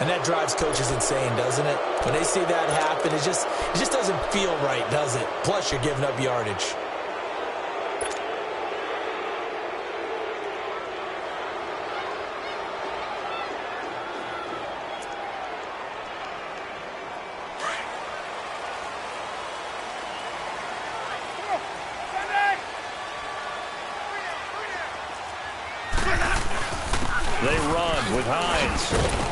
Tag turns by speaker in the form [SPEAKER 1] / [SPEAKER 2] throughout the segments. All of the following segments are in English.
[SPEAKER 1] And that drives coaches insane, doesn't it? When they see that happen, it just doesn't feel right, does it? Plus, you're giving up yardage.
[SPEAKER 2] They run with Hines.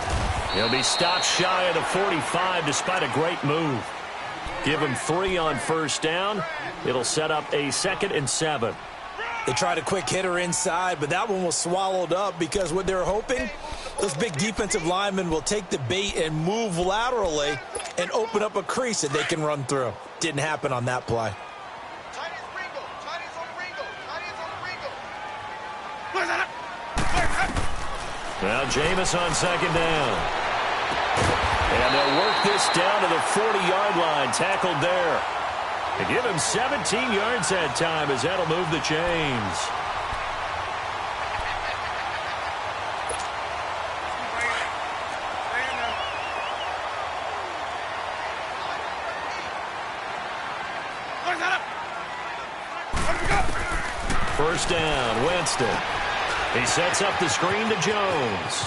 [SPEAKER 2] He'll be stopped shy of the 45 despite a great move. Give him 3 on first down. It'll set up a 2nd and 7.
[SPEAKER 1] They tried a quick hitter inside, but that one was swallowed up because what they're hoping, those big defensive linemen will take the bait and move laterally and open up a crease that they can run through. Didn't happen on that play.
[SPEAKER 2] Now Jameis on 2nd down. And they'll work this down to the 40-yard line, tackled there. They give him 17 yards that time as that'll move the chains. First down, Winston. He sets up the screen to Jones.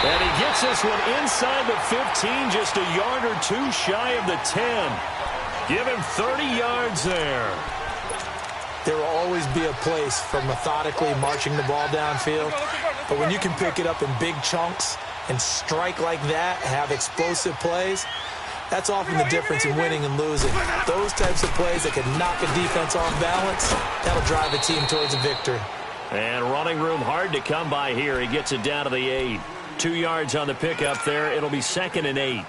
[SPEAKER 2] And he gets this one inside the 15, just a yard or 2 shy of the 10. Give him 30 yards there.
[SPEAKER 1] There will always be a place for methodically marching the ball downfield. But when you can pick it up in big chunks and strike like that, have explosive plays, that's often the difference in winning and losing. Those types of plays that can knock a defense off balance, that'll drive a team towards a victory.
[SPEAKER 2] And running room hard to come by here. He gets it down to the 8. 2 yards on the pickup there. It'll be 2nd and 8.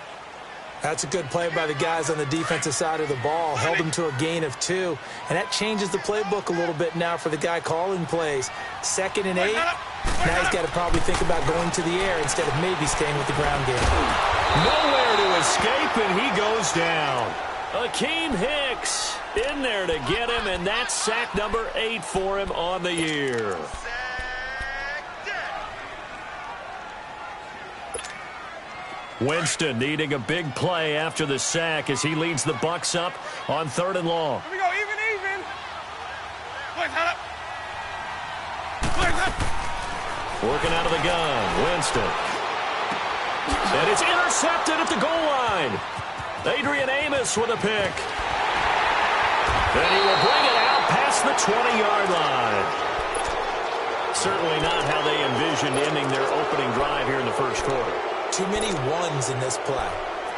[SPEAKER 1] That's a good play by the guys on the defensive side of the ball. Held them to a gain of 2. And that changes the playbook a little bit now for the guy calling plays. 2nd and 8. Now he's got to probably think about going to the air instead of maybe staying with the ground game.
[SPEAKER 2] Nowhere to escape, and he goes down. Akeem Hicks in there to get him, and that's sack number 8 for him on the year. Winston needing a big play after the sack as he leads the Bucs up on 3rd and long.
[SPEAKER 3] Here we go, even.
[SPEAKER 2] Working out of the gun, Winston. And it's intercepted at the goal line. Adrian Amos with a pick. And he will bring it out past the 20-yard line. Certainly not how they envisioned ending their opening drive here in the first quarter.
[SPEAKER 1] Too many ones in this play.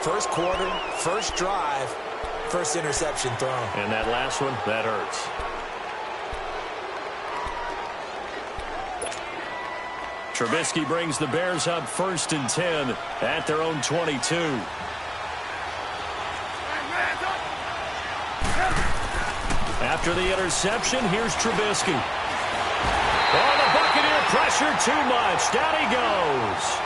[SPEAKER 1] First quarter, first drive, first interception thrown.
[SPEAKER 2] And that last one, that hurts. Trubisky brings the Bears up 1st and 10 at their own 22. After the interception, here's Trubisky. Oh, the Buccaneer pressure too much. Down he goes.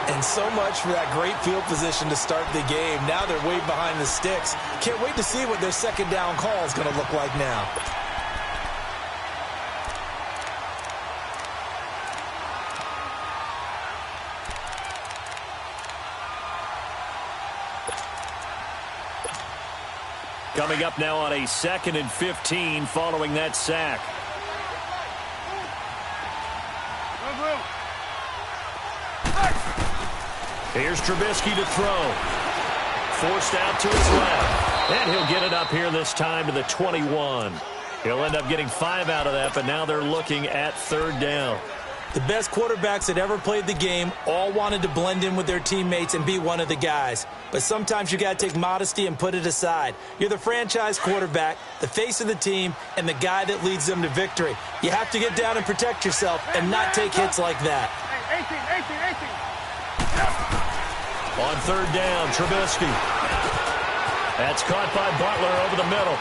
[SPEAKER 1] And so much for that great field position to start the game. Now they're way behind the sticks. Can't wait to see what their 2nd down call is going to look like now.
[SPEAKER 2] Coming up now on a 2nd and 15 following that sack. Here's Trubisky to throw. Forced out to his left. And he'll get it up here this time to the 21. He'll end up getting 5 out of that, but now they're looking at 3rd down.
[SPEAKER 1] The best quarterbacks that ever played the game all wanted to blend in with their teammates and be one of the guys. But sometimes you got to take modesty and put it aside. You're the franchise quarterback, the face of the team, and the guy that leads them to victory. You have to get down and protect yourself and not take hits like that.
[SPEAKER 3] 18.
[SPEAKER 2] On 3rd down, Trubisky. That's caught by Butler over the middle.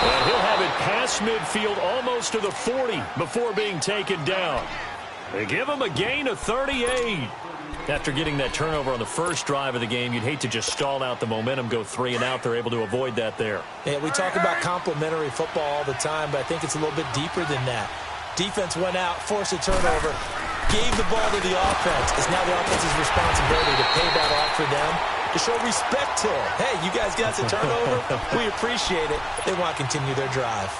[SPEAKER 2] And he'll have it past midfield almost to the 40 before being taken down. They give him a gain of 38. After getting that turnover on the first drive of the game, you'd hate to just stall out the momentum, go 3 and out. They're able to avoid that there.
[SPEAKER 1] Yeah, we talk about complimentary football all the time, but I think it's a little bit deeper than that. Defense went out, forced a turnover, gave the ball to the offense. It's now the offense's responsibility to pay that off for them, to show respect to them. Hey, you guys got a turnover? We appreciate it. They want to continue their drive.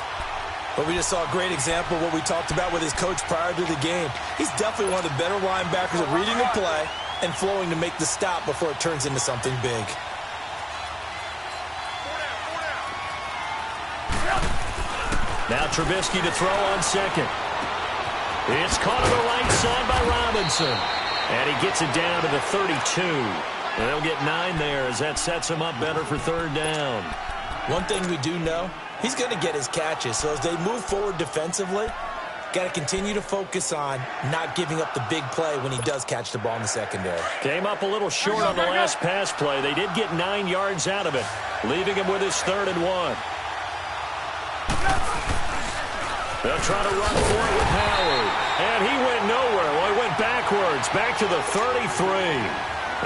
[SPEAKER 1] But we just saw a great example of what we talked about with his coach prior to the game. He's definitely one of the better linebackers at reading the play and flowing to make the stop before it turns into something big.
[SPEAKER 2] Now Trubisky to throw on second. It's caught on the right side by Robinson. And he gets it down to the 32. And they'll get 9 there as that sets him up better for third down.
[SPEAKER 1] One thing we do know, he's going to get his catches. So as they move forward defensively, got to continue to focus on not giving up the big play when he does catch the ball in the secondary.
[SPEAKER 2] Came up a little short on the last pass play. They did get 9 yards out of it, leaving him with his 3rd and 1. They'll try to run for it with Howard. And he went nowhere. Well, he went backwards, back to the 33.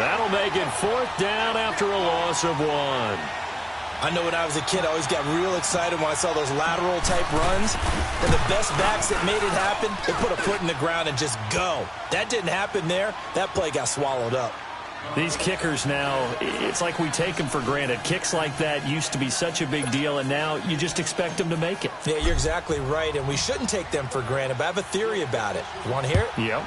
[SPEAKER 2] That'll make it 4th down after a loss of 1.
[SPEAKER 1] I know when I was a kid, I always got real excited when I saw those lateral-type runs. And the best backs that made it happen, they put a foot in the ground and just go. That didn't happen there. That play got swallowed up.
[SPEAKER 2] These kickers now, it's like we take them for granted. Kicks like that used to be such a big deal, and now you just expect them to make it.
[SPEAKER 1] Yeah, you're exactly right, and we shouldn't take them for granted, but I have a theory about it. You want to hear it?
[SPEAKER 2] Yep.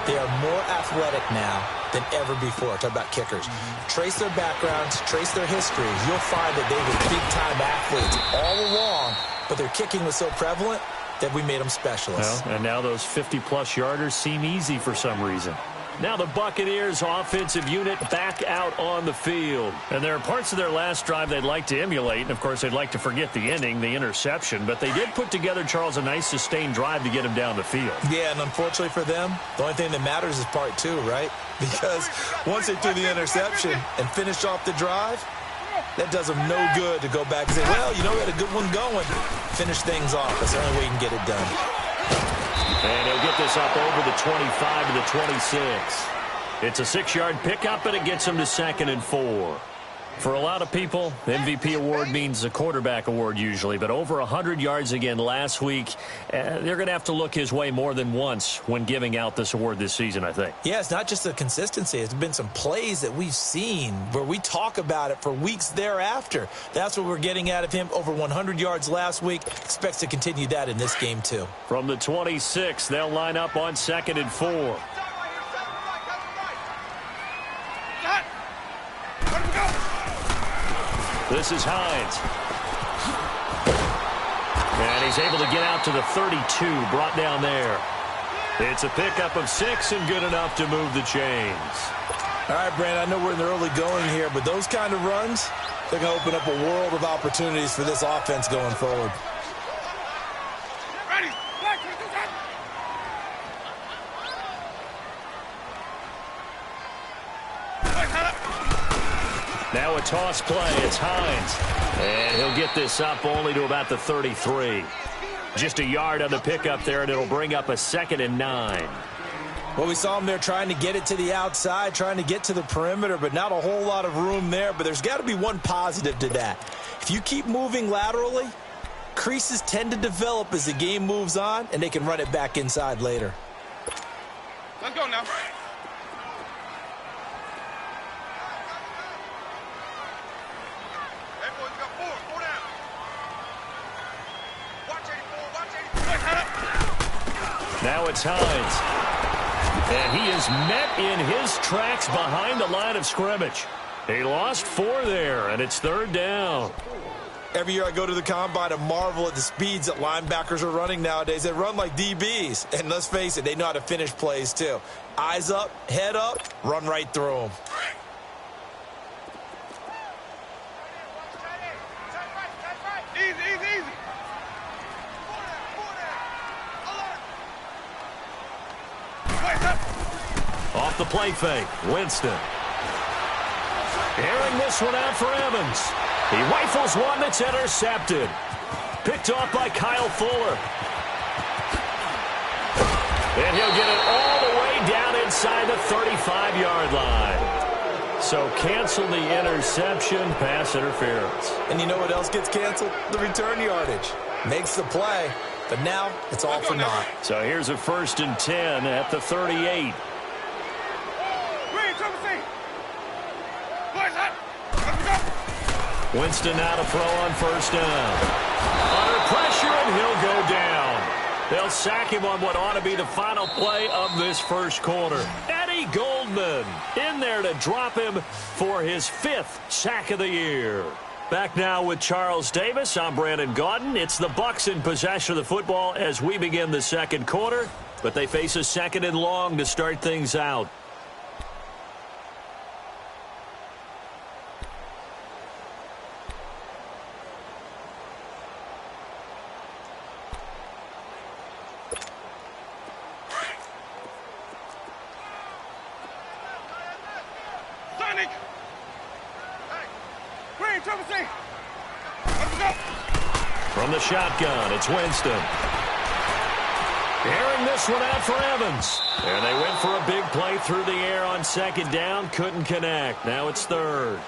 [SPEAKER 1] They are more athletic now than ever before. Talk about kickers. Trace their backgrounds, trace their histories. You'll find that they were big-time athletes all along, but their kicking was so prevalent that we made them specialists.
[SPEAKER 2] Well, and now those 50-plus yarders seem easy for some reason. Now the Buccaneers offensive unit back out on the field. And there are parts of their last drive they'd like to emulate. And, of course, they'd like to forget the ending, the interception. But they did put together, Charles, a nice sustained drive to get him down the field.
[SPEAKER 1] Yeah, and unfortunately for them, the only thing that matters is part 2, right? Because once they threw the interception and finished off the drive, that does them no good to go back and say, well, you know, we had a good one going. Finish things off. That's the only way you can get it done.
[SPEAKER 2] And he'll get this up over the 25 to the 26. It's a 6-yard pickup, and it gets him to 2nd and 4. For a lot of people, MVP award means a quarterback award usually, but over 100 yards again last week, they're going to have to look his way more than once when giving out this award this season, I think.
[SPEAKER 1] Yeah, it's not just the consistency. It's been some plays that we've seen where we talk about it for weeks thereafter. That's what we're getting out of him. Over 100 yards last week. Expects to continue that in this game, too.
[SPEAKER 2] From the 26, they'll line up on 2nd and 4. This is Hines. And he's able to get out to the 32, brought down there. It's a pickup of 6 and good enough to move the chains.
[SPEAKER 1] All right, Brandon, I know we're in the early going here, but those kind of runs, they're going to open up a world of opportunities for this offense going forward.
[SPEAKER 3] Ready.
[SPEAKER 2] Now a toss play. It's Hines. And he'll get this up only to about the 33. Just a yard on the pickup there, and it'll bring up a 2nd and 9.
[SPEAKER 1] Well, we saw him there trying to get it to the outside, trying to get to the perimeter, but not a whole lot of room there. But there's got to be one positive to that. If you keep moving laterally, creases tend to develop as the game moves on, and they can run it back inside later.
[SPEAKER 3] Let's go now. Hey, boys, we got 4. 4 down. Watch 84. Watch 84.
[SPEAKER 2] Now it's Hines. And he is met in his tracks behind the line of scrimmage. He lost 4 there, and it's 3rd down.
[SPEAKER 1] Every year I go to the combine and marvel at the speeds that linebackers are running nowadays. They run like DBs. And let's face it, they know how to finish plays too. Eyes up, head up, run right through them.
[SPEAKER 3] Easy, easy, easy.
[SPEAKER 2] Off the play fake, Winston. Airing this one out for Evans. He rifles one that's intercepted. Picked off by Kyle Fuller. And he'll get it all the way down inside the 35-yard line. So cancel the interception, pass interference.
[SPEAKER 1] And you know what else gets canceled? The return yardage. Makes the play, But now it's all for naught.
[SPEAKER 2] So here's a 1st and 10 at the 38. Winston now to throw on 1st down. Under pressure, and he'll go down. They'll sack him on what ought to be the final play of this first quarter. Eddie Goldman in there to drop him for his 5th sack of the year. Back now with Charles Davis. I'm Brandon Gaudin. It's the Bucs in possession of the football as we begin the second quarter, but they face a 2nd and long to start things out. From the shotgun, it's Winston. Airing this one out for Evans. And they went for a big play through the air on 2nd down. Couldn't connect. Now it's 3rd.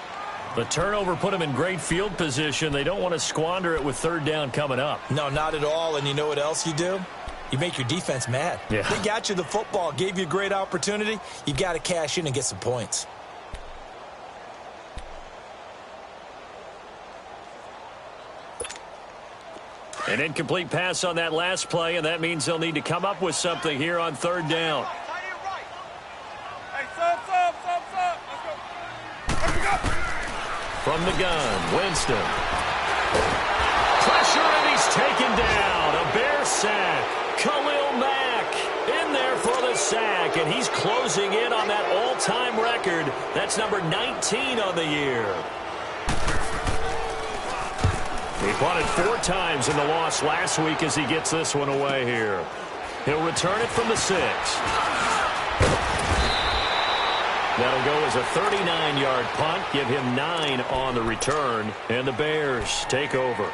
[SPEAKER 2] The turnover put them in great field position. They don't want to squander it with 3rd down coming up.
[SPEAKER 1] No, not at all. And you know what else you do? You make your defense mad.
[SPEAKER 2] Yeah.
[SPEAKER 1] They got you the football, gave you a great opportunity. You got to cash in and get some points.
[SPEAKER 2] An incomplete pass on that last play, and that means they'll need to come up with something here on 3rd down. From the gun, Winston. Pressure, and he's taken down. A Bear sack. Khalil Mack in there for the sack, and he's closing in on that all-time record. That's number 19 on the year. He punted 4 times in the loss last week as he gets this one away here. He'll return it from the 6. That'll go as a 39-yard punt. Give him 9 on the return. And the Bears take over.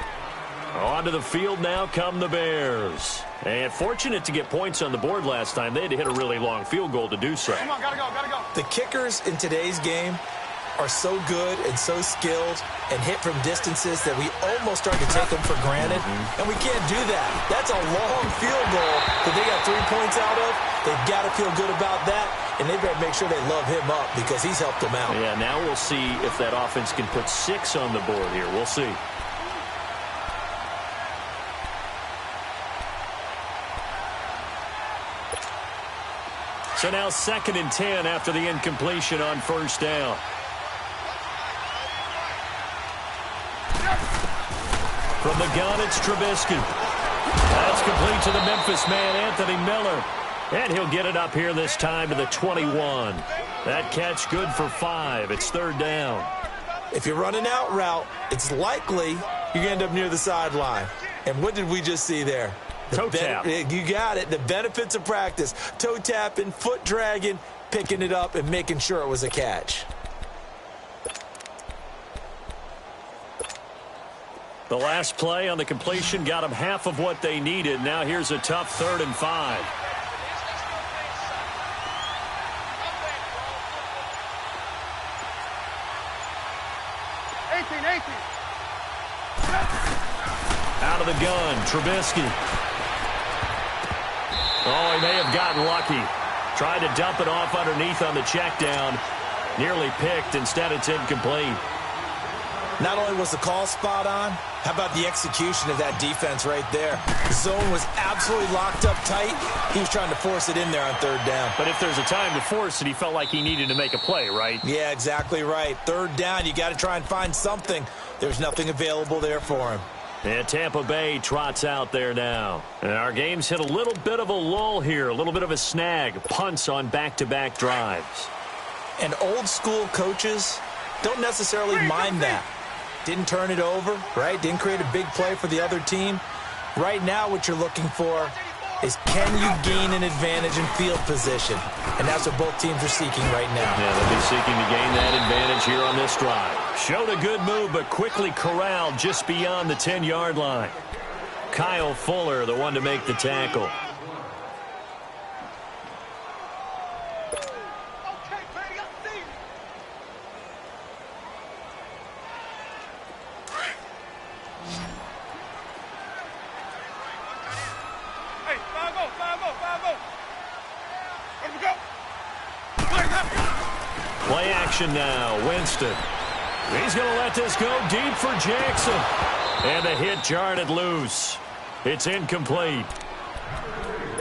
[SPEAKER 2] Onto the field now come the Bears. And fortunate to get points on the board last time. They had to hit a really long field goal to do so.
[SPEAKER 3] Come on, gotta go, gotta go.
[SPEAKER 1] The kickers in today's game are so good and so skilled and hit from distances that we almost start to take them for granted. And we can't do that. That's a long field goal that they got 3 points out of. They've got to feel good about that, and they better make sure they love him up because he's helped them out.
[SPEAKER 2] Yeah, now we'll see if that offense can put 6 on the board here. We'll see. So now 2nd and 10 after the incompletion on 1st down. From the gun, it's Trubisky. That's complete to the Memphis man, Anthony Miller. And he'll get it up here this time to the 21. That catch good for 5. It's 3rd down.
[SPEAKER 1] If you're running out route, it's likely you're going to end up near the sideline. And what did we just see there?
[SPEAKER 2] Toe tap.
[SPEAKER 1] You got it. The benefits of practice. Toe tapping, foot dragging, picking it up, and making sure it was a catch.
[SPEAKER 2] The last play on the completion got them half of what they needed. Now here's a tough 3rd and 5. Out of the gun, Trubisky. Oh, he may have gotten lucky. Tried to dump it off underneath on the check down. Nearly picked. Instead, it's incomplete.
[SPEAKER 1] Not only was the call spot on, how about the execution of that defense right there? The zone was absolutely locked up tight. He was trying to force it in there on 3rd down.
[SPEAKER 2] But if there's a time to force it, he felt like he needed to make a play, right?
[SPEAKER 1] Yeah, exactly right. 3rd down, you got to try and find something. There's nothing available there for him.
[SPEAKER 2] And Tampa Bay trots out there now. And our game's hit a little bit of a lull here, a little bit of a snag. Punts on back-to-back drives.
[SPEAKER 1] And old school coaches don't necessarily mind that. Didn't turn it over, right? Didn't create a big play for the other team. Right now what you're looking for is can you gain an advantage in field position? And that's what both teams are seeking right now.
[SPEAKER 2] Yeah, they'll be seeking to gain that advantage here on this drive. Showed a good move, but quickly corralled just beyond the 10-yard line. Kyle Fuller, the one to make the tackle.
[SPEAKER 3] Let him go.
[SPEAKER 2] Play action now. Winston. He's going to let this go deep for Jackson. And the hit jarred it loose. It's incomplete.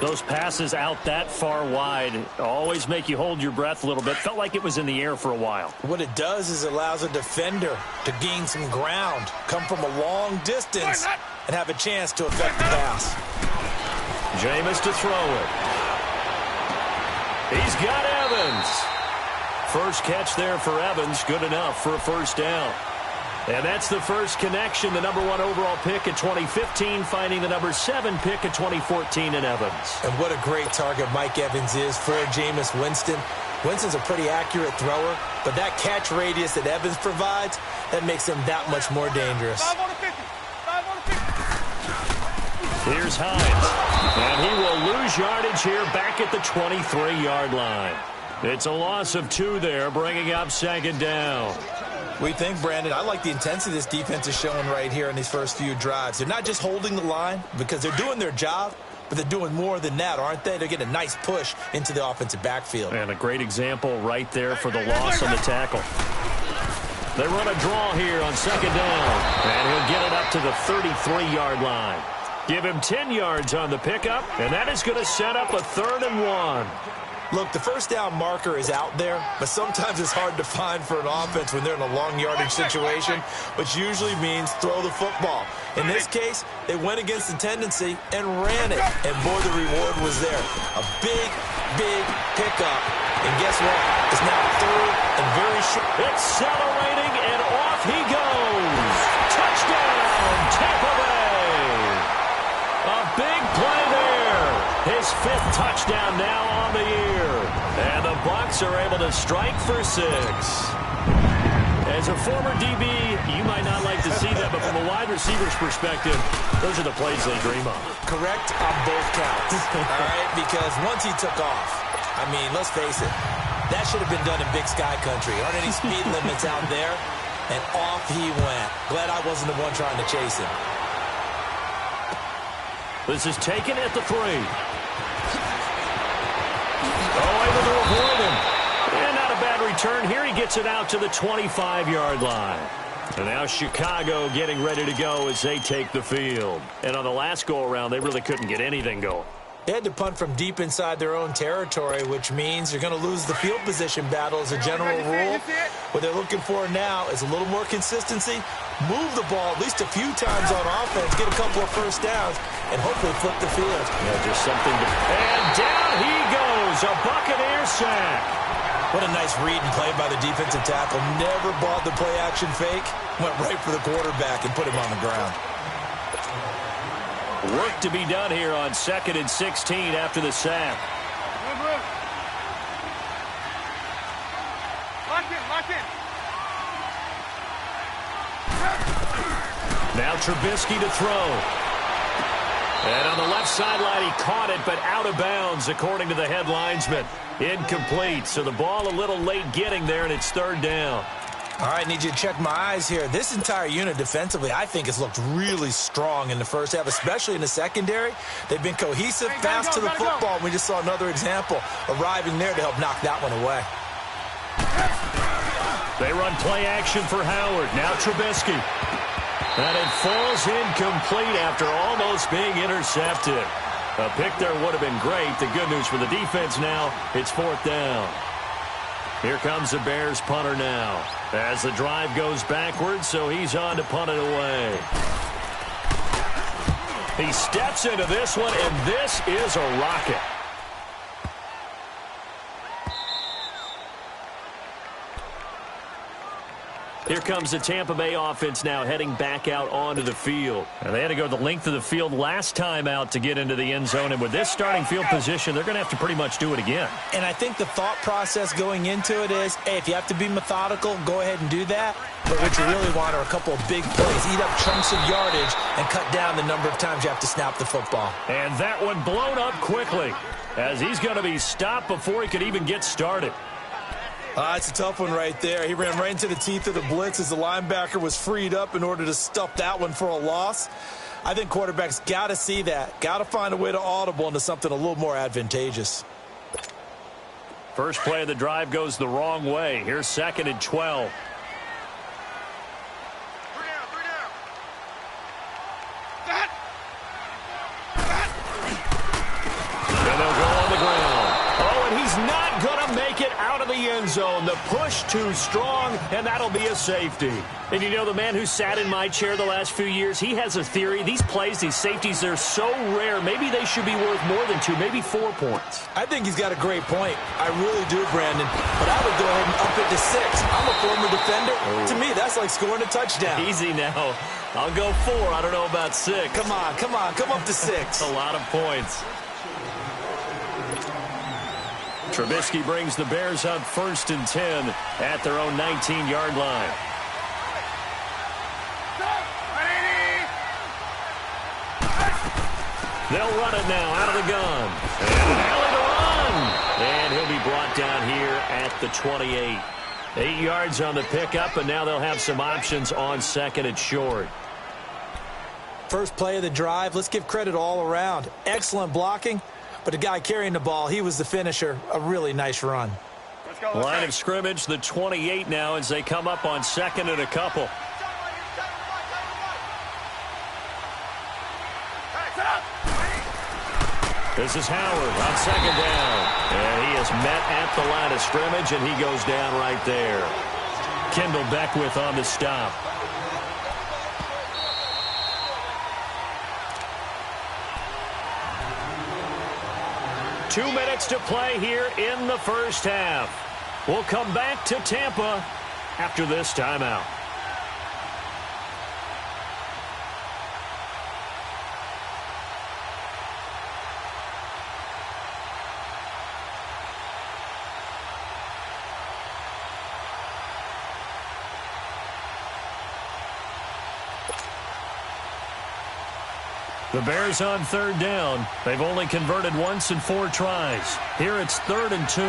[SPEAKER 2] Those passes out that far wide always make you hold your breath a little bit. Felt like it was in the air for a while.
[SPEAKER 1] What it does is it allows a defender to gain some ground, come from a long distance, and have a chance to affect the pass.
[SPEAKER 2] Jameis to throw it. He's got Evans. First catch there for Evans. Good enough for a first down. And that's the first connection. The number 1 overall pick at 2015, finding the number 7 pick at 2014 in Evans.
[SPEAKER 1] And what a great target Mike Evans is for Jameis Winston. Winston's a pretty accurate thrower, but that catch radius that Evans provides, that makes him that much more dangerous.
[SPEAKER 3] 5 on the 50. 5 on the 50.
[SPEAKER 2] Here's Hines. And he will lose yardage here back at the 23-yard line. It's a loss of 2 there, bringing up second down.
[SPEAKER 1] We think, Brandon, I like the intensity this defense is showing right here in these first few drives. They're not just holding the line because they're doing their job, but they're doing more than that, aren't they? They're getting a nice push into the offensive backfield.
[SPEAKER 2] And a great example right there for the loss on the tackle. They run a draw here on second down, and he'll get it up to the 33-yard line. Give him 10 yards on the pickup, and that is going to set up a 3rd and 1.
[SPEAKER 1] Look, the first down marker is out there, but sometimes it's hard to find for an offense when they're in a long yardage situation, which usually means throw the football. In this case, they went against the tendency and ran it, and boy, the reward was there. A big, big pickup, and guess what? It's now 3rd and very short.
[SPEAKER 2] Accelerating, and off he goes. Touchdown, Tampa Bay. A big play there. His 5th touchdown now on the year. And the Bucs are able to strike for 6. As a former DB, you might not like to see that, but from a wide receiver's perspective, those are the plays they dream of.
[SPEAKER 1] Correct on both counts, all right? Because once he took off, I mean, let's face it, that should have been done in Big Sky Country. Aren't any speed limits out there? And off he went. Glad I wasn't the one trying to chase him.
[SPEAKER 2] This is taken at the 3. Oh, able to avoid him. And not a bad return. Here he gets it out to the 25-yard line. And now Chicago getting ready to go as they take the field. And on the last go-around, they really couldn't get anything going.
[SPEAKER 1] They had to punt from deep inside their own territory, which means you're going to lose the field position battle as a general rule. What they're looking for now is a little more consistency, move the ball at least a few times on offense, get a couple of first downs, and hopefully flip the field.
[SPEAKER 2] Yeah, just something to... And down he goes, a Buccaneer sack.
[SPEAKER 1] What a nice read and play by the defensive tackle. Never bought the play-action fake, went right for the quarterback and put him on the ground.
[SPEAKER 2] Work to be done here on 2nd and 16 after the sack.
[SPEAKER 3] Lock in.
[SPEAKER 2] Now Trubisky to throw. And on the left sideline, he caught it, but out of bounds, according to the head linesman. Incomplete, so the ball a little late getting there, and it's 3rd down.
[SPEAKER 1] All right, need you to check my eyes here. This entire unit defensively, I think, has looked really strong in the first half, especially in the secondary. They've been cohesive, fast to the football. We just saw another example arriving there to help knock that one away.
[SPEAKER 2] They run play action for Howard. Now Trubisky. And it falls incomplete after almost being intercepted. A pick there would have been great. The good news for the defense now, it's 4th down. Here comes the Bears punter now as the drive goes backwards, so he's on to punt it away. He steps into this one, and this is a rocket. Here comes the Tampa Bay offense now heading back out onto the field. And they had to go the length of the field last time out to get into the end zone. And with this starting field position, they're going to have to pretty much do it again.
[SPEAKER 1] And I think the thought process going into it is, hey, if you have to be methodical, go ahead and do that. But what you really want are a couple of big plays. Eat up chunks of yardage and cut down the number of times you have to snap the football.
[SPEAKER 2] And that one blown up quickly as he's going to be stopped before he could even get started.
[SPEAKER 1] It's a tough one right there. He ran right into the teeth of the blitz as the linebacker was freed up in order to stuff that one for a loss. I think quarterbacks got to see that. Got to find a way to audible into something a little more advantageous.
[SPEAKER 2] First play of the drive goes the wrong way. Here's 2nd and 12. And they'll go on the ground. Oh, and he's not going to make it out of the end zone. The push too strong, and that'll be a safety. And you know, the man who sat in my chair the last few years, he has a theory. These plays, these safeties, they're so rare. Maybe they should be worth more than 2, maybe 4 points.
[SPEAKER 1] I think he's got a great point. I really do, Brandon. But I would go ahead and up it to 6. I'm a former defender. Oh. To me, that's like scoring a touchdown.
[SPEAKER 2] Easy now. I'll go 4. I don't know about 6.
[SPEAKER 1] Come on. Come up to 6.
[SPEAKER 2] A lot of points. Trubisky brings the Bears up 1st and 10 at their own 19-yard line. They'll run it now out of the gun. And an alley to run. And he'll be brought down here at the 28. 8 yards on the pickup, and now they'll have some options on 2nd and short.
[SPEAKER 1] First play of the drive. Let's give credit all around. Excellent blocking. But the guy carrying the ball, he was the finisher. A really nice run.
[SPEAKER 3] Let's go.
[SPEAKER 2] Line of scrimmage, the 28 now as they come up on 2nd and a couple. This is Howard on 2nd down. And he is met at the line of scrimmage, and he goes down right there. Kendall Beckwith on the stop. Two minutes to play here in the first half. We'll come back to Tampa after this timeout. The Bears on 3rd down. They've only converted once in 4 tries. Here it's 3rd and 2.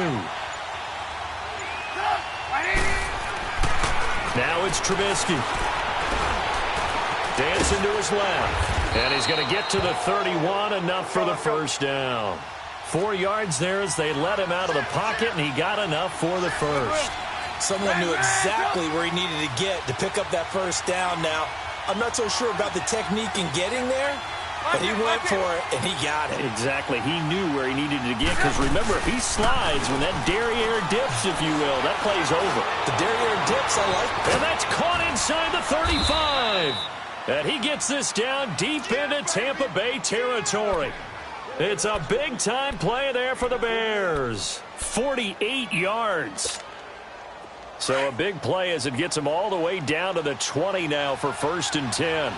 [SPEAKER 2] Now it's Trubisky. Dancing to his left. And he's going to get to the 31, enough for the first down. 4 yards there as they let him out of the pocket, and he got enough for the first.
[SPEAKER 1] Someone knew exactly where he needed to get to pick up that first down. Now, I'm not so sure about the technique in getting there, but he went for it, and he got it.
[SPEAKER 2] Exactly. He knew where he needed to get, because remember, if he slides, when that derriere dips, if you will, that play's over.
[SPEAKER 1] The derriere dips, I like that.
[SPEAKER 2] And that's caught inside the 35. And he gets this down deep into Tampa Bay territory. It's a big-time play there for the Bears. 48 yards. So a big play as it gets them all the way down to the 20 now for 1st and 10.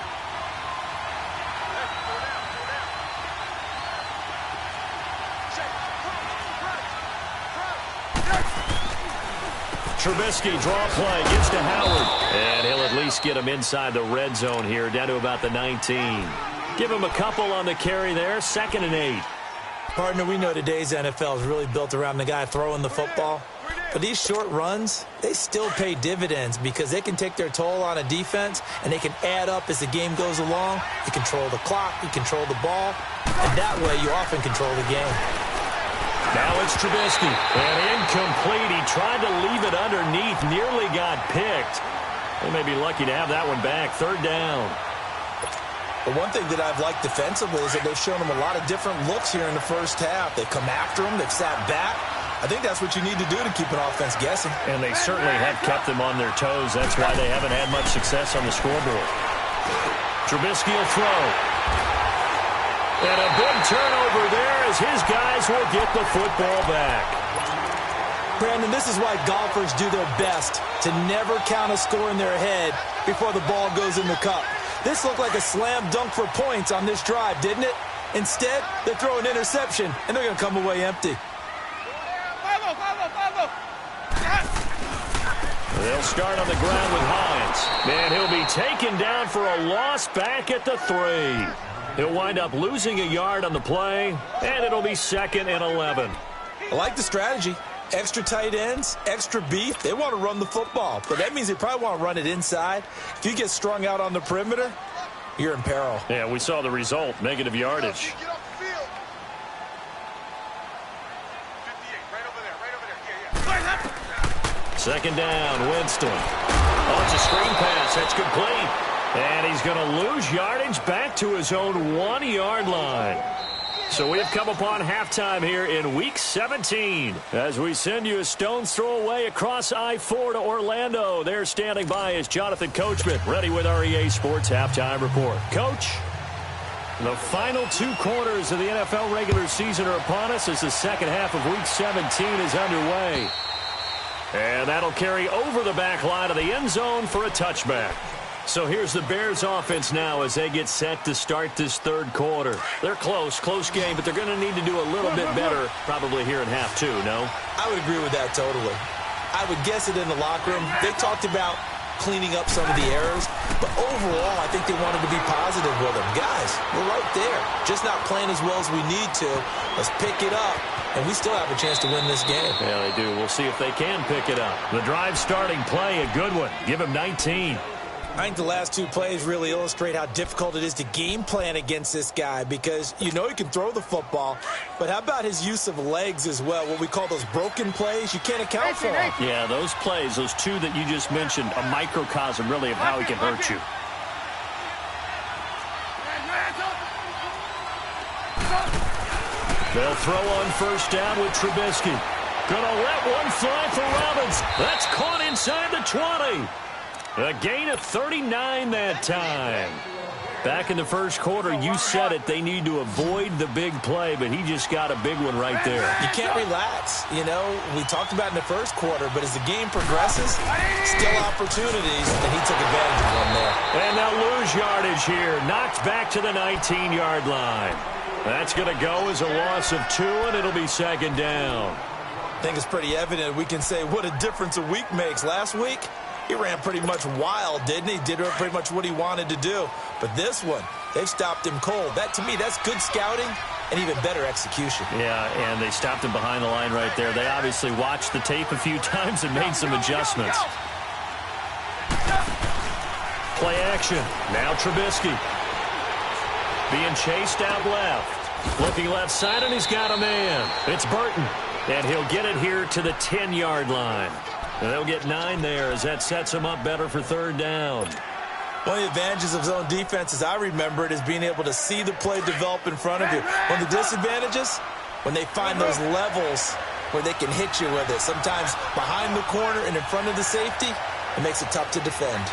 [SPEAKER 2] Trubisky, draw play, gets to Howard. And he'll at least get him inside the red zone here, down to about the 19. Give him a couple on the carry there, 2nd and 8.
[SPEAKER 1] Partner, we know today's NFL is really built around the guy throwing the football. But these short runs, they still pay dividends because they can take their toll on a defense, and they can add up as the game goes along. You control the clock, you control the ball, and that way you often control the game.
[SPEAKER 2] Now it's Trubisky, and incomplete. He tried to leave it underneath, nearly got picked. They may be lucky to have that one back. 3rd down.
[SPEAKER 1] But one thing that I've liked defensively is that they've shown them a lot of different looks here in the first half. They've come after them, they've sat back. I think that's what you need to do to keep an offense guessing.
[SPEAKER 2] And they certainly have kept them on their toes. That's why they haven't had much success on the scoreboard. Trubisky will throw. And a big turnover there as his guys will get the football back.
[SPEAKER 1] Brandon, this is why golfers do their best to never count a score in their head before the ball goes in the cup. This looked like a slam dunk for points on this drive, didn't it? Instead, they throw an interception, and they're going to come away empty.
[SPEAKER 2] They'll start on the ground with Hines. And he'll be taken down for a loss back at the 3. He'll wind up losing a yard on the play, and it'll be 2nd and 11.
[SPEAKER 1] I like the strategy. Extra tight ends, extra beef. They want to run the football, but that means they probably want to run it inside. If you get strung out on the perimeter, you're in peril.
[SPEAKER 2] Yeah, we saw the result, negative yardage.
[SPEAKER 3] Get off the field. 58, right over there. Yeah.
[SPEAKER 2] Second down, Winston. Oh, it's a screen pass. That's complete. And he's going to lose yardage back to his own 1-yard line. So we have come upon halftime here in Week 17. As we send you a stone's throw away across I-4 to Orlando. There standing by is Jonathan Coachman, ready with our EA Sports Halftime Report. Coach, the final 2 quarters of the NFL regular season are upon us as the second half of Week 17 is underway. And that'll carry over the back line of the end zone for a touchback. So here's the Bears offense now as they get set to start this third quarter. They're close game, but they're going to need to do a little bit better probably here in half 2, no?
[SPEAKER 1] I would agree with that totally. I would guess it in the locker room. They talked about cleaning up some of the errors, but overall I think they wanted to be positive with them. Guys, we're right there. Just not playing as well as we need to. Let's pick it up, and we still have a chance to win this game.
[SPEAKER 2] Yeah, they do. We'll see if they can pick it up. The drive starting play, a good one. Give him 19.
[SPEAKER 1] I think the last 2 plays really illustrate how difficult it is to game plan against this guy because you know he can throw the football, but how about his use of legs as well, what we call those broken plays? You can't account for them.
[SPEAKER 2] Yeah, those plays, those 2 that you just mentioned, a microcosm really of how he can hurt you. They'll throw on first down with Trubisky. Gonna let one fly for Robbins. That's caught inside the 20. A gain of 39 that time. Back in the first quarter, you said it, they need to avoid the big play, but he just got a big one right there.
[SPEAKER 1] You can't relax. You know, we talked about in the first quarter, but as the game progresses, still opportunities, and he took advantage of one there.
[SPEAKER 2] And they'll lose yardage here. Knocked back to the 19-yard line. That's going to go as a loss of 2, and it'll be second down.
[SPEAKER 1] I think it's pretty evident we can say what a difference a week makes. Last week, he ran pretty much wild, didn't he? Did pretty much what he wanted to do. But this one, they've stopped him cold. That, to me, that's good scouting and even better execution.
[SPEAKER 2] Yeah, and they stopped him behind the line right there. They obviously watched the tape a few times and made some adjustments. Play action. Now Trubisky. Being chased out left. Looking left side, and he's got a man. It's Burton. And he'll get it here to the 10-yard line. And they'll get 9 there as that sets them up better for third down.
[SPEAKER 1] One of the advantages of zone defense, as I remember it, is being able to see the play develop in front of you. One of the disadvantages, when they find those levels where they can hit you with it. Sometimes behind the corner and in front of the safety, it makes it tough to defend.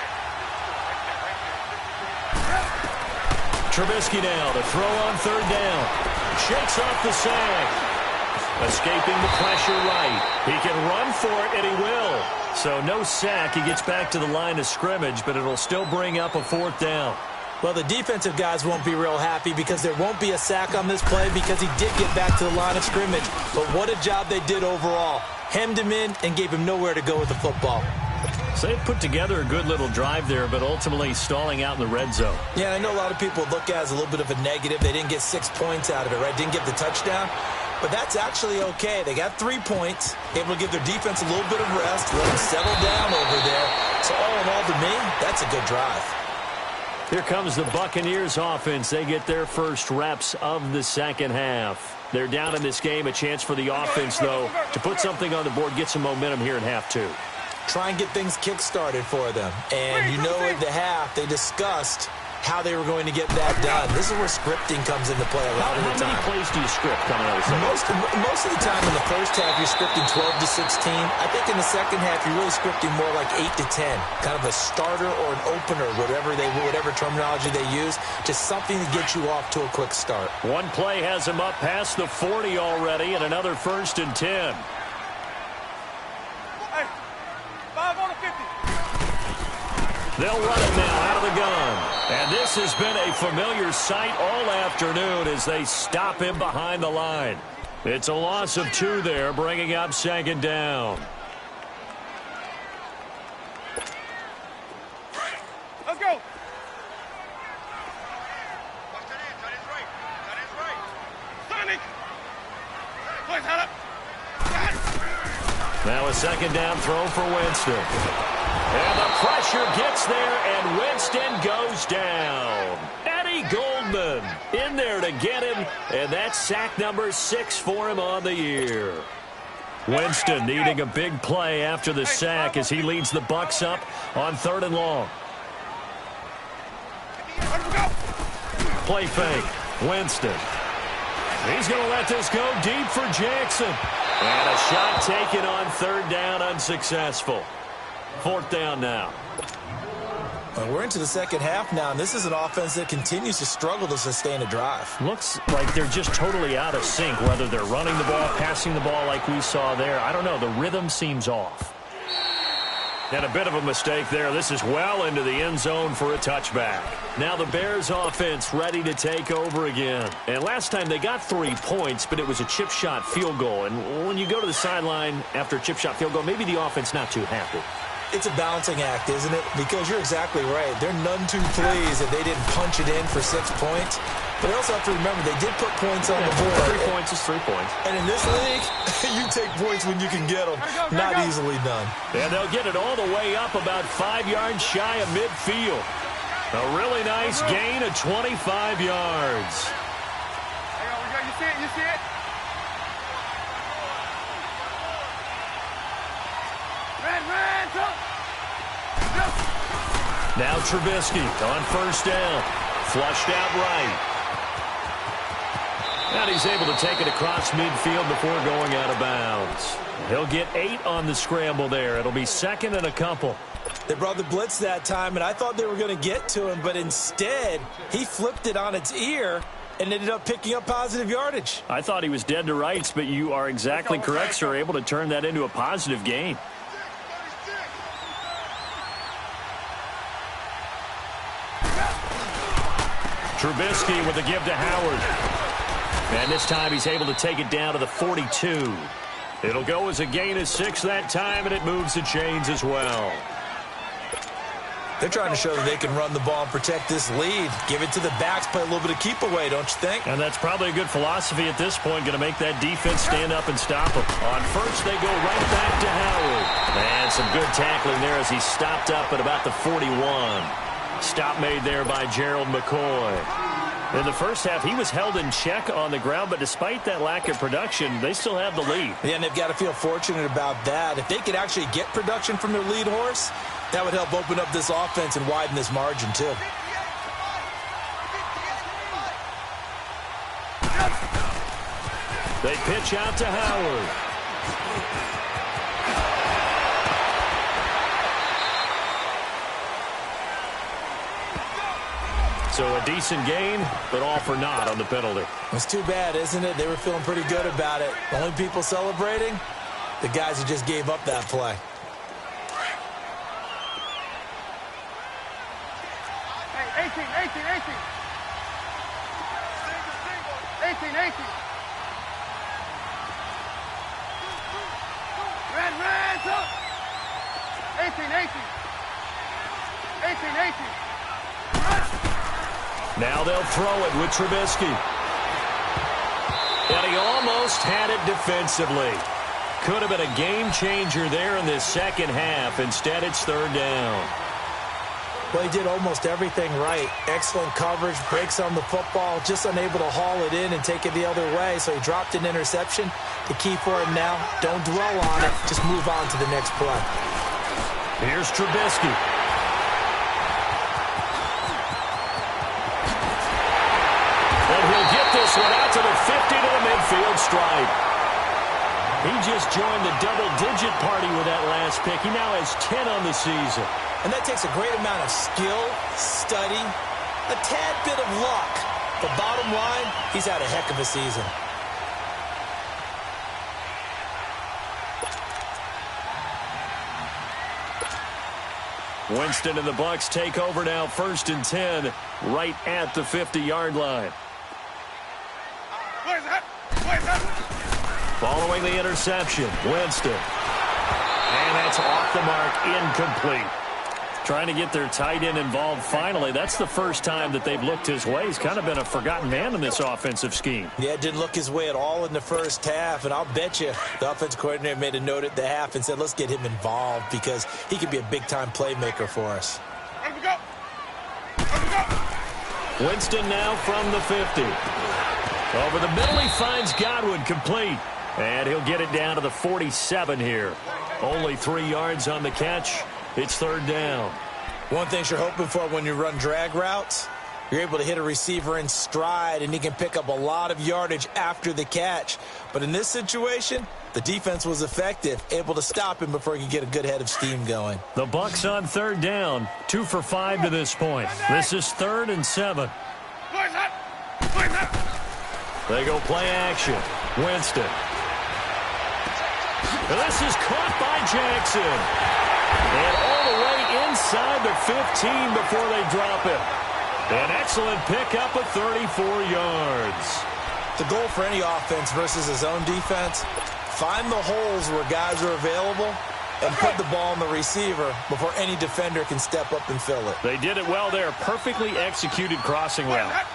[SPEAKER 2] Trubisky now to throw on third down. Shakes off the sack. Escaping the pressure right. He can run for it, and he will. So no sack. He gets back to the line of scrimmage, but it'll still bring up a fourth down.
[SPEAKER 1] Well, the defensive guys won't be real happy because there won't be a sack on this play because he did get back to the line of scrimmage. But what a job they did overall. Hemmed him in and gave him nowhere to go with the football.
[SPEAKER 2] So they put together a good little drive there, but ultimately stalling out in the red zone.
[SPEAKER 1] Yeah, I know a lot of people look at it as a little bit of a negative. They didn't get 6 points out of it, right? Didn't get the touchdown. But that's actually okay. They got 3 points, able to give their defense a little bit of rest, let them settle down over there. So all in all, to me, that's a good drive.
[SPEAKER 2] Here comes the Buccaneers offense. They get their first reps of the second half. They're down in this game. A chance for the offense, though, to put something on the board, get some momentum here in half 2.
[SPEAKER 1] Try and get things kick-started for them. And you know at the half, they discussed how they were going to get that done. This is where scripting comes into play a lot of the time.
[SPEAKER 2] How many plays do you script coming out of the second?
[SPEAKER 1] Most of the time in the first half, you're scripting 12 to 16. I think in the second half, you're really scripting more like 8 to 10. Kind of a starter or an opener, whatever terminology they use. Just something to get you off to a quick start.
[SPEAKER 2] One play has him up past the 40 already, and another 1st and 10.
[SPEAKER 3] Hey, 5 on the 50.
[SPEAKER 2] They'll run it now out of the gun. And this has been a familiar sight all afternoon as they stop him behind the line. It's a loss of 2 there, bringing up second down.
[SPEAKER 3] Let's go. Sonic. Boys, head up.
[SPEAKER 2] Now a second down throw for Winston. And the pressure gets there, and Winston goes down. Eddie Goldman in there to get him, and that's sack number 6 for him on the year. Winston needing a big play after the sack as he leads the Bucs up on 3rd and long. Play fake. Winston. He's going to let this go deep for Jackson. And a shot taken on 3rd down, unsuccessful. 4th down now.
[SPEAKER 1] Well, we're into the second half now, and this is an offense that continues to struggle to sustain a drive.
[SPEAKER 2] Looks like they're just totally out of sync, whether they're running the ball, passing the ball like we saw there. I don't know. The rhythm seems off. And a bit of a mistake there. This is well into the end zone for a touchback. Now the Bears offense ready to take over again. And last time they got 3 points, but it was a chip shot field goal. And when you go to the sideline after a chip shot field goal, maybe the offense not too happy.
[SPEAKER 1] It's a balancing act, isn't it? Because you're exactly right. They're none too pleased that they didn't punch it in for 6 points. But they also have to remember they did put points on the board.
[SPEAKER 2] 3 points is 3 points.
[SPEAKER 1] And in this league, you take points when you can get them. Not easily done.
[SPEAKER 2] And they'll get it all the way up about 5 yards shy of midfield. A really nice gain of 25 yards.
[SPEAKER 3] You see it? You see it?
[SPEAKER 2] Now Trubisky on 1st down. Flushed out right. And he's able to take it across midfield before going out of bounds. He'll get 8 on the scramble there. It'll be 2nd and a couple.
[SPEAKER 1] They brought the blitz that time, and I thought they were going to get to him, but instead, he flipped it on its ear and ended up picking up positive yardage.
[SPEAKER 2] I thought he was dead to rights, but you are exactly correct, sir. Able to turn that into a positive gain. Trubisky with a give to Howard. And this time he's able to take it down to the 42. It'll go as a gain of 6 that time, and it moves the chains as well.
[SPEAKER 1] They're trying to show that they can run the ball and protect this lead. Give it to the backs, play a little bit of keep away, don't you think?
[SPEAKER 2] And that's probably a good philosophy at this point, going to make that defense stand up and stop them. On 1st, they go right back to Howard. And some good tackling there as he stopped up at about the 41. Stop made there by Gerald McCoy. In the first half, he was held in check on the ground, but despite that lack of production, they still have the lead.
[SPEAKER 1] Yeah, and they've got to feel fortunate about that. If they could actually get production from their lead horse, that would help open up this offense and widen this margin, too.
[SPEAKER 2] They pitch out to Howard. So a decent gain, but all for naught on the penalty.
[SPEAKER 1] It's too bad, isn't it? They were feeling pretty good about it. The only people celebrating, the guys who just gave up that play.
[SPEAKER 3] Hey, 18. 18. Red, up. 18.
[SPEAKER 2] Now they'll throw it with Trubisky. And he almost had it defensively. Could have been a game changer there in this second half. Instead, it's 3rd down.
[SPEAKER 1] Well, he did almost everything right. Excellent coverage, breaks on the football, just unable to haul it in and take it the other way. So he dropped an interception. The key for him now, don't dwell on it. Just move on to the next play.
[SPEAKER 2] Here's Trubisky. He'll get this one out to the 50 to the midfield stripe. He just joined the double-digit party with that last pick. He now has 10 on the season.
[SPEAKER 1] And that takes a great amount of skill, study, a tad bit of luck. But bottom line, he's had a heck of a season.
[SPEAKER 2] Winston and the Bucs take over now, 1st and 10, right at the 50-yard line. Following the interception, Winston. And that's off the mark, incomplete. Trying to get their tight end involved finally. That's the first time that they've looked his way. He's kind of been a forgotten man in this offensive scheme.
[SPEAKER 1] Yeah, it didn't look his way at all in the first half, and I'll bet you the offensive coordinator made a note at the half and said, let's get him involved because he could be a big-time playmaker for us.
[SPEAKER 3] Let me go. Let me go.
[SPEAKER 2] Winston now from the 50. Over the middle, he finds Godwin complete. And he'll get it down to the 47 here. Only 3 yards on the catch. It's third down.
[SPEAKER 1] One thing you're hoping for when you run drag routes, you're able to hit a receiver in stride, and he can pick up a lot of yardage after the catch. But in this situation, the defense was effective, able to stop him before he could get a good head of steam going.
[SPEAKER 2] The Bucs on third down, 2 for 5 to this point. This is 3rd and 7. They go play action. Winston. This is caught by Jackson. And all the way inside the 15 before they drop him. An excellent pickup of 34 yards.
[SPEAKER 1] The goal for any offense versus his own defense, find the holes where guys are available and put the ball on the receiver before any defender can step up and fill it.
[SPEAKER 2] They did it well there. Perfectly executed crossing route.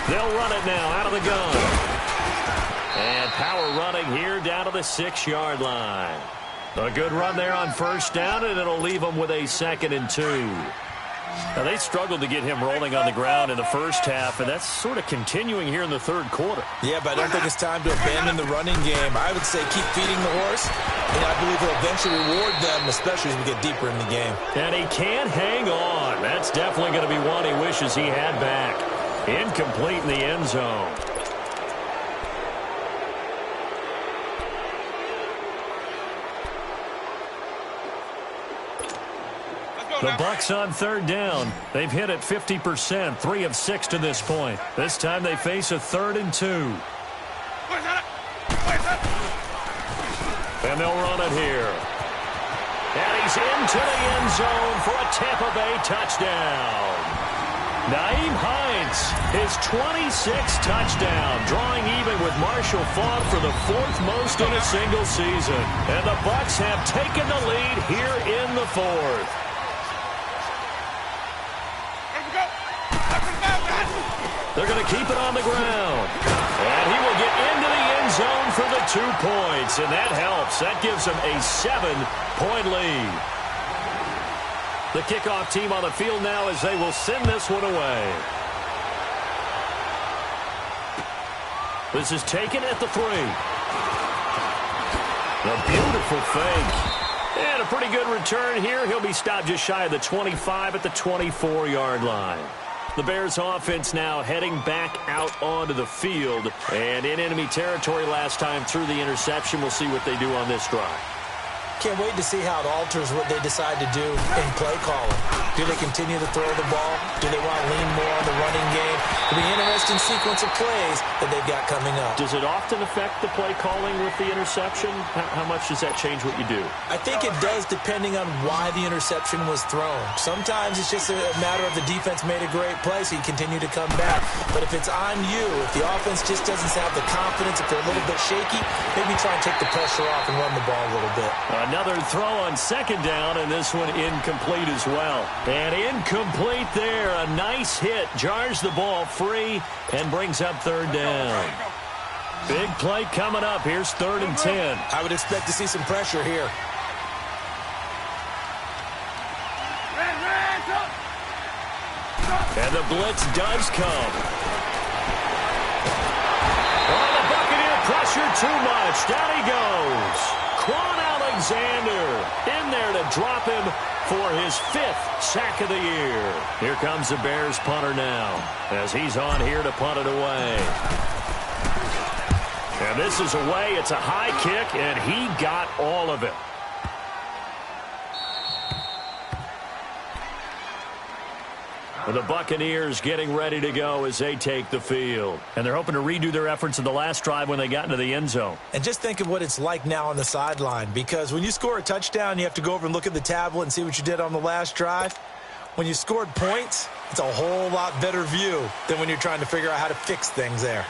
[SPEAKER 2] They'll run it now out of the gun. And power running here down to the 6-yard line. A good run there on first down, and it'll leave them with a 2nd and 2. Now, they struggled to get him rolling on the ground in the first half, and that's sort of continuing here in the third quarter.
[SPEAKER 1] Yeah, but I don't think it's time to abandon the running game. I would say keep feeding the horse, and I believe he'll eventually reward them, especially as we get deeper in the game.
[SPEAKER 2] And he can't hang on. That's definitely going to be one he wishes he had back. Incomplete in the end zone. The Bucs on third down. They've hit it 50%, 3 of 6 to this point. This time they face a 3rd and 2. And they'll run it here. And he's into the end zone for a Tampa Bay touchdown. Nyheim Hines, his 26th touchdown, drawing even with Marshall Faulk for the 4th most in a single season. And the Bucs have taken the lead here in the 4th. They're going to keep it on the ground. And he will get into the end zone for the 2 points. And that helps. That gives them a 7-point lead. The kickoff team on the field now as they will send this one away. This is taken at the 3. A beautiful fake. And a pretty good return here. He'll be stopped just shy of the 25 at the 24-yard line. The Bears offense now heading back out onto the field. And in enemy territory last time through the interception. We'll see what they do on this drive.
[SPEAKER 1] Can't wait to see how it alters what they decide to do in play calling. Do they continue to throw the ball? Do they want to lean more on the running game? It'll be an interesting sequence of plays that they've got coming up.
[SPEAKER 2] Does it often affect the play calling with the interception? How much does that change what you do?
[SPEAKER 1] I think it does depending on why the interception was thrown. Sometimes it's just a matter of the defense made a great play, so you continue to come back. But if it's on you, if the offense just doesn't have the confidence, if they're a little bit shaky, maybe try and take the pressure off and run the ball a little bit.
[SPEAKER 2] Another throw on second down, and this one incomplete as well. And incomplete there. A nice hit. Jars the ball free and brings up third down. Big play coming up. Here's 3rd and 10.
[SPEAKER 1] I would expect to see some pressure here.
[SPEAKER 2] And the blitz does come. Oh, the Buccaneer pressure too much. Down he goes. Quan Alexander in there to drop him for his 5th sack of the year. Here comes the Bears punter now as he's on here to punt it away. And this is away. It's a high kick, and he got all of it. The Buccaneers getting ready to go as they take the field. And they're hoping to redo their efforts in the last drive when they got into the end zone.
[SPEAKER 1] And just think of what it's like now on the sideline, because when you score a touchdown, you have to go over and look at the tablet and see what you did on the last drive. When you scored points, it's a whole lot better view than when you're trying to figure out how to fix things there.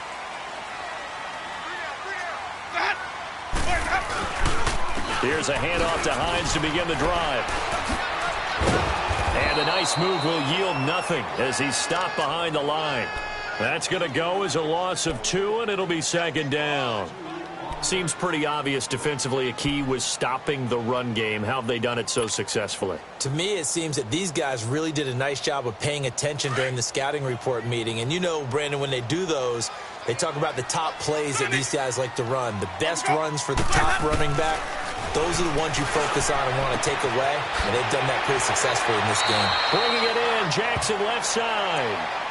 [SPEAKER 2] Here's a handoff to Hines to begin the drive. And a nice move will yield nothing as he's stopped behind the line. That's going to go as a loss of 2, and it'll be second down. Seems pretty obvious defensively a key was stopping the run game. How have they done it so successfully?
[SPEAKER 1] To me, it seems that these guys really did a nice job of paying attention during the scouting report meeting. And you know, Brandon, when they do those, they talk about the top plays that these guys like to run. The best runs for the top running back, those are the ones you focus on and want to take away. And they've done that pretty successfully in this game.
[SPEAKER 2] Bringing it in, Jackson left side.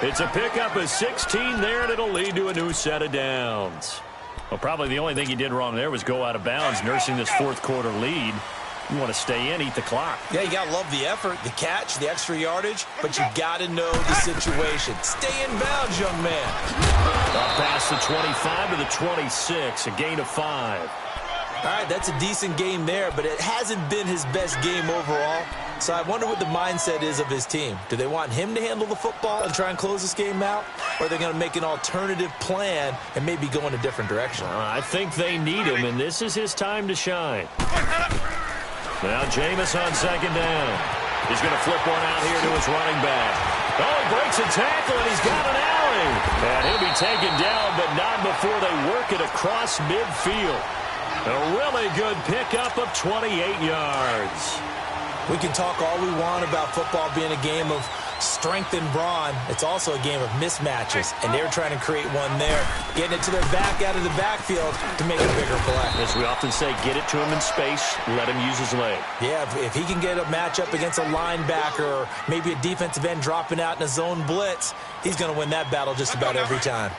[SPEAKER 2] It's a pickup of 16 there, and it'll lead to a new set of downs. Well, probably the only thing he did wrong there was go out of bounds, nursing this fourth-quarter lead. You want to stay in, eat the clock.
[SPEAKER 1] Yeah, you got to love the effort, the catch, the extra yardage, but you got to know the situation. Stay in bounds, young man.
[SPEAKER 2] Up past the 25 to the 26, a gain of 5.
[SPEAKER 1] All right, that's a decent game there, but it hasn't been his best game overall. So I wonder what the mindset is of his team. Do they want him to handle the football and try and close this game out? Or are they going to make an alternative plan and maybe go in a different direction?
[SPEAKER 2] I think they need him, and this is his time to shine. Now Jameis on second down. He's going to flip one out here to his running back. Oh, he breaks a tackle, and he's got an alley. And he'll be taken down, but not before they work it across midfield. A really good pickup of 28 yards.
[SPEAKER 1] We can talk all we want about football being a game of strength and brawn. It's also a game of mismatches, and they're trying to create one there, getting it to their back out of the backfield to make a bigger play.
[SPEAKER 2] As we often say, get it to him in space, let him use his leg.
[SPEAKER 1] Yeah, if he can get a matchup against a linebacker or maybe a defensive end dropping out in a zone blitz, he's going to win that battle just about every time.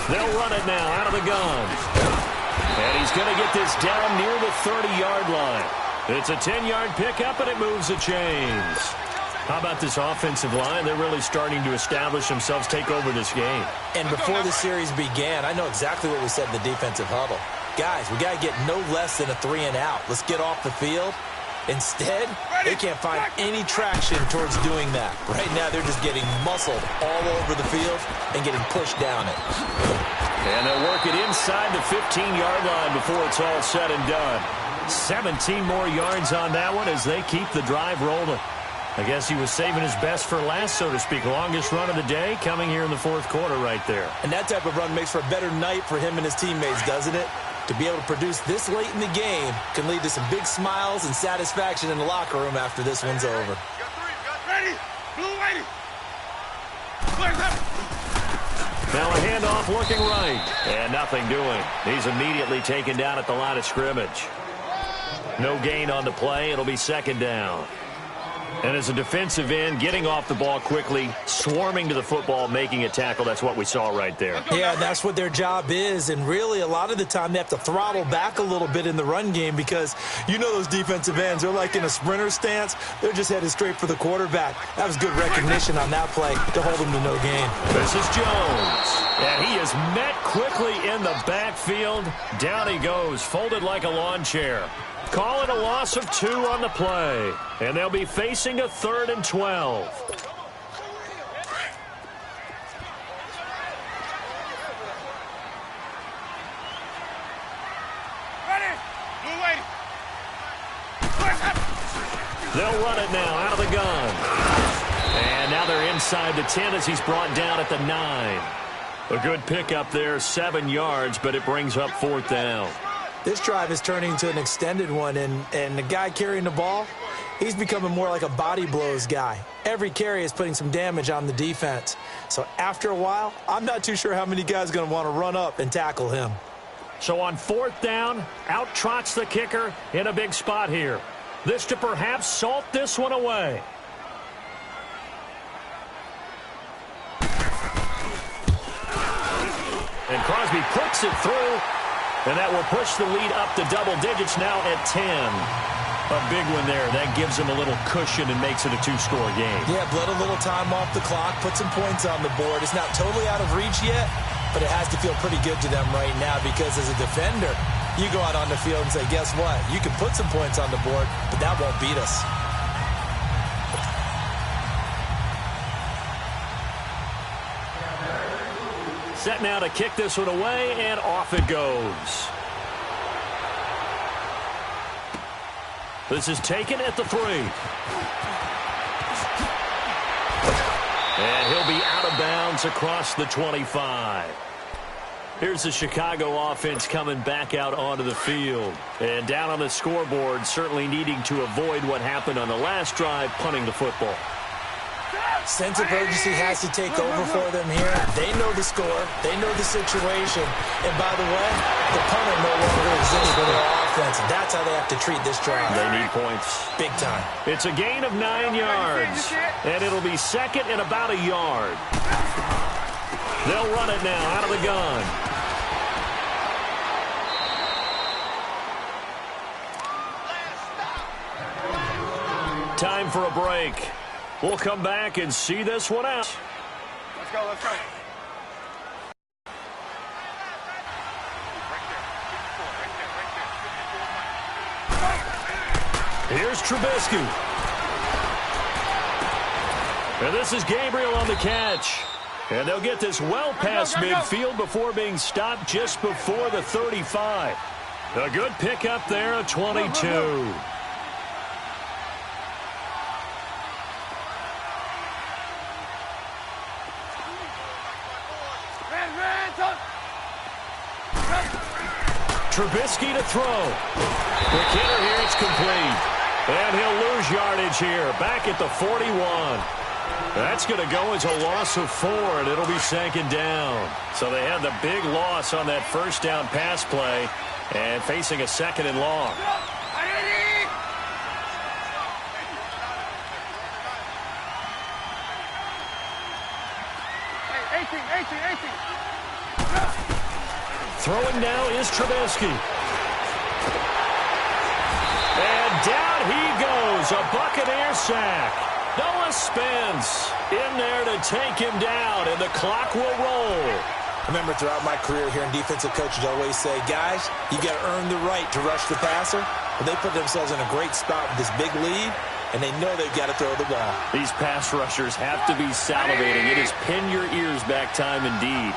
[SPEAKER 2] They'll run it now out of the gun. And he's going to get this down near the 30-yard line. It's a 10-yard pickup, and it moves the chains. How about this offensive line? They're really starting to establish themselves, take over this game.
[SPEAKER 1] And before the series began, I know exactly what we said in the defensive huddle. Guys, we got to get no less than a 3-and-out. Let's get off the field. Instead, they can't find any traction towards doing that. Right now, they're just getting muscled all over the field and getting pushed down it.
[SPEAKER 2] And they'll work it inside the 15-yard line before it's all said and done. 17 more yards on that one as they keep the drive rolling. I guess he was saving his best for last, so to speak. Longest run of the day coming here in the fourth quarter right there.
[SPEAKER 1] And that type of run makes for a better night for him and his teammates, doesn't it? To be able to produce this late in the game can lead to some big smiles and satisfaction in the locker room after this one's over.
[SPEAKER 3] Ready? Blue lady.
[SPEAKER 2] Now a handoff looking right. And nothing doing. He's immediately taken down at the line of scrimmage. No gain on the play. It'll be second down. And as a defensive end, getting off the ball quickly, swarming to the football, making a tackle, that's what we saw right there.
[SPEAKER 1] Yeah, that's what their job is. And really, a lot of the time, they have to throttle back a little bit in the run game because you know those defensive ends, they're like in a sprinter stance. They're just headed straight for the quarterback. That was good recognition on that play to hold them to no gain.
[SPEAKER 2] This is Jones. And he is met quickly in the backfield. Down he goes, folded like a lawn chair. Call it a loss of 2 on the play. And they'll be facing a 3rd and 12.
[SPEAKER 3] Ready? Blue lady.
[SPEAKER 2] They'll run it now out of the gun. And now they're inside the 10 as he's brought down at the 9. A good pickup there, 7 yards, but it brings up 4th down.
[SPEAKER 1] This drive is turning into an extended one, and the guy carrying the ball, he's becoming more like a body blows guy. Every carry is putting some damage on the defense. So after a while, I'm not too sure how many guys are going to want to run up and tackle him.
[SPEAKER 2] So on 4th down, out trots the kicker in a big spot here. This to perhaps salt this one away. And Crosby puts it through. And that will push the lead up to double digits now at 10. A big one there. That gives them a little cushion and makes it a 2-score game.
[SPEAKER 1] Yeah, bled a little time off the clock, put some points on the board. It's not totally out of reach yet, but it has to feel pretty good to them right now because as a defender, you go out on the field and say, guess what? You can put some points on the board, but that won't beat us.
[SPEAKER 2] Set now to kick this one away, and off it goes. This is taken at the 3. And he'll be out of bounds across the 25. Here's the Chicago offense coming back out onto the field. And down on the scoreboard, certainly needing to avoid what happened on the last drive, punting the football.
[SPEAKER 1] Sense of urgency has to take over for them here. They know the score. They know the situation. And by the way, the punter no longer exists for their offense. That's how they have to treat this drive.
[SPEAKER 2] They need points.
[SPEAKER 1] Big time.
[SPEAKER 2] It's a gain of 9 yards. And it'll be second and about a yard. They'll run it now out of the gun. Time for a break. We'll come back and see this one out.
[SPEAKER 3] Let's go, let's go.
[SPEAKER 2] Here's Trubisky. And this is Gabriel on the catch. And they'll get this well past midfield before being stopped just before the 35. A good pickup there, a 22. Trubisky to throw. The kidder here, it's complete. And he'll lose yardage here, back at the 41. That's going to go as a loss of 4, and it'll be second down. So they had the big loss on that first down pass play, and facing a second and long. Throwing now is Trubisky. And down he goes, a Buccaneer sack. Noah Spence in there to take him down, and the clock will roll.
[SPEAKER 1] I remember throughout my career hearing defensive coaches always say, guys, you got to earn the right to rush the passer. But they put themselves in a great spot with this big lead, and they know they've got to throw the ball.
[SPEAKER 2] These pass rushers have to be salivating. It is pin your ears back time indeed.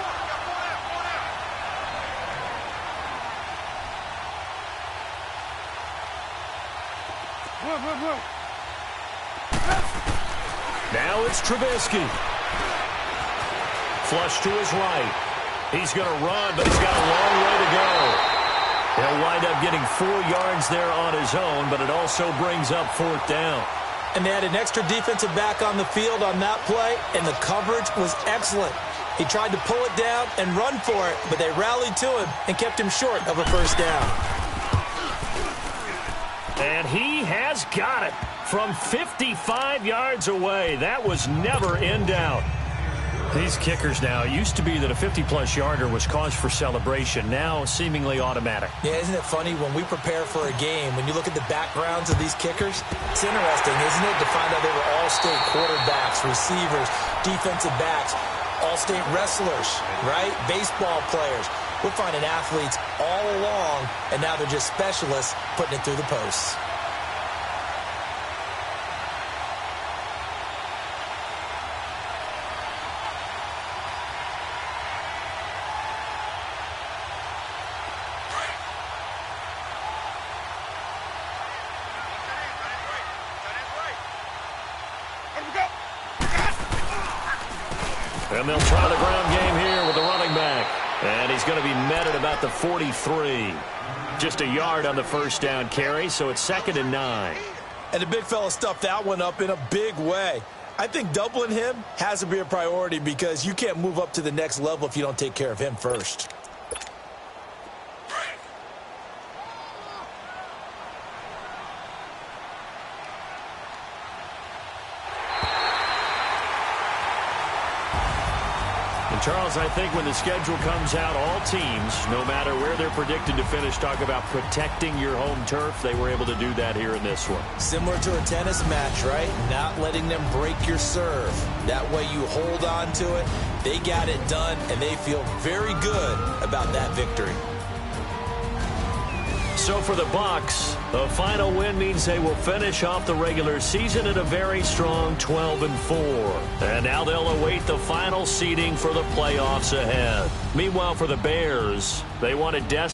[SPEAKER 2] Now it's Trubisky. Flush to his right. He's going to run, but he's got a long way to go. He'll wind up getting 4 yards there on his own, but it also brings up 4th down.
[SPEAKER 1] And they had an extra defensive back on the field on that play, and the coverage was excellent. He tried to pull it down and run for it, but they rallied to him and kept him short of a first down.
[SPEAKER 2] And he has got it from 55 yards away. That was never in doubt. These kickers now, it used to be that a 50-plus yarder was cause for celebration. Now seemingly automatic.
[SPEAKER 1] Yeah, isn't it funny when we prepare for a game, when you look at the backgrounds of these kickers, it's interesting, isn't it, to find out they were all-state quarterbacks, receivers, defensive backs, all-state wrestlers, right? Baseball players. We're finding athletes all along, and now they're just specialists putting it through the posts.
[SPEAKER 2] And they'll try the ground game here with the running back. And he's going to be met at about the 43. Just a yard on the first down carry, so it's 2nd and 9.
[SPEAKER 1] And the big fella stuffed that one up in a big way. I think doubling him has to be a priority because you can't move up to the next level if you don't take care of him first.
[SPEAKER 2] Charles, I think when the schedule comes out, all teams, no matter where they're predicted to finish, talk about protecting your home turf. They were able to do that here in this one.
[SPEAKER 1] Similar to a tennis match, right? Not letting them break your serve. That way you hold on to it. They got it done, and they feel very good about that victory.
[SPEAKER 2] So for the Bucs, a final win means they will finish off the regular season at a very strong 12-4. And now they'll await the final seeding for the playoffs ahead. Meanwhile, for the Bears, they want to desperately